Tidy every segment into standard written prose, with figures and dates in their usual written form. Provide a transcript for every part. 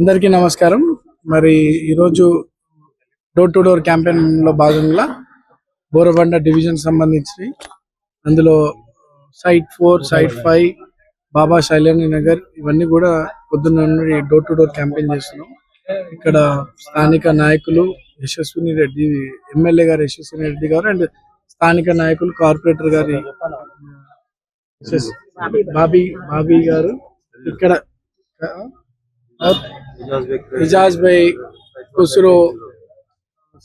అందరికీ నమస్కారం. మరి ఈరోజు డోర్ టు డోర్ క్యాంపెయిన్ లో భాగంగా బోరబండ డివిజన్ సంబంధించి అందులో సైట్ 4, సైట్ 5, బాబా శైలేంద్ర నగర్ ఇవన్నీ కూడా పొద్దున్న నుండి డోర్ టు డోర్ క్యాంపెయిన్ చేస్తున్నాం. ఇక్కడ స్థానిక నాయకులు యశస్విని రెడ్డి, ఎమ్మెల్యే గారు యశస్విని రెడ్డి గారు అండ్ స్థానిక నాయకులు కార్పొరేటర్ గారి బాబీ గారు, ఇక్కడ एजाज भाई Khusro,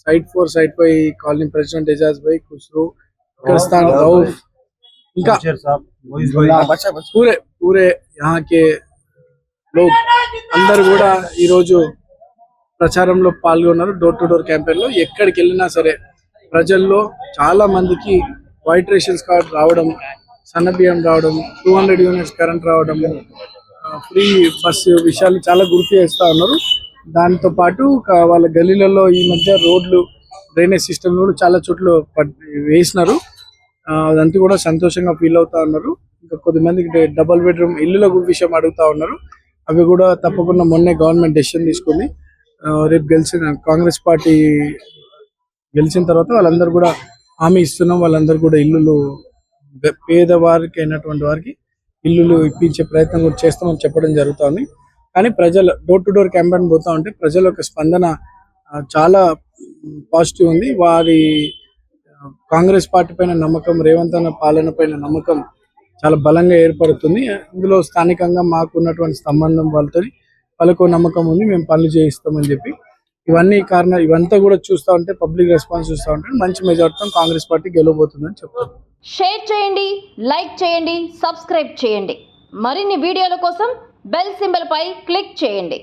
site 4 site 5 colony president Ejaz भाई खुसरो, किरस्तान रऊफ, इनका पूरे पूरे यहाँ के लोग అందరూ కూడా ఈ రోజు ప్రచారంలో పాల్గొన్నారు. డోర్ టు డోర్ క్యాంపెయిన్ లో ఎక్కడికి వెళ్ళినా సరే ప్రజల్లో చాలా మందికి వైట్ రేషన్స్ కార్డ్ రావడం, సన్నబియ్యం రావడం, 200 యూనిట్స్ కరెంట్ రావడం, ఫ్రీ బస్సు విషయాలు చాలా గుర్తు చేస్తూ ఉన్నారు. దాంతో పాటు వాళ్ళ గలీలలో ఈ మధ్య రోడ్లు, డ్రైనేజ్ సిస్టమ్ కూడా చాలా చోట్ల వేసినారు. అదంతా కూడా సంతోషంగా ఫీల్ అవుతా ఉన్నారు. ఇంకా కొద్దిమందికి డబుల్ బెడ్రూమ్ ఇల్లుల విషయం అడుగుతా ఉన్నారు. అవి కూడా తప్పకుండా మొన్నే గవర్నమెంట్ డెసిషన్ తీసుకుంది. రేపు కాంగ్రెస్ పార్టీ గెలిచిన తర్వాత వాళ్ళందరూ కూడా హామీ ఇస్తున్నాం. వాళ్ళందరూ కూడా ఇల్లులు, పేదవారికి అయినటువంటి వారికి ఇల్లులు ఇప్పించే ప్రయత్నం కూడా చేస్తామని చెప్పడం జరుగుతుంది. కానీ ప్రజలు డోర్ టు డోర్ క్యాంపెయిన్ పోతా ఉంటే ప్రజల యొక్క స్పందన చాలా పాజిటివ్ ఉంది. వారి కాంగ్రెస్ పార్టీ పైన నమ్మకం, రేవంత్ అన్న పాలన పైన నమ్మకం చాలా బలంగా ఏర్పడుతుంది. ఇందులో స్థానికంగా మాకు ఉన్నటువంటి సంబంధం వాళ్ళకు నమ్మకం ఉంది. మేము పనులు చేయిస్తామని చెప్పి ఇవంతా కూడా చూస్తూ ఉంటే, పబ్లిక్ రెస్పాన్స్ చూస్తూ ఉంటే మంచి మెజార్టీతో కాంగ్రెస్ పార్టీ గెలవబోతుందని చెప్తారు. షేర్ చేయండి, లైక్ చేయండి, సబ్స్క్రైబ్ చేయండి. మరిన్ని వీడియోల కోసం బెల్ సింబల్ పై క్లిక్ చేయండి.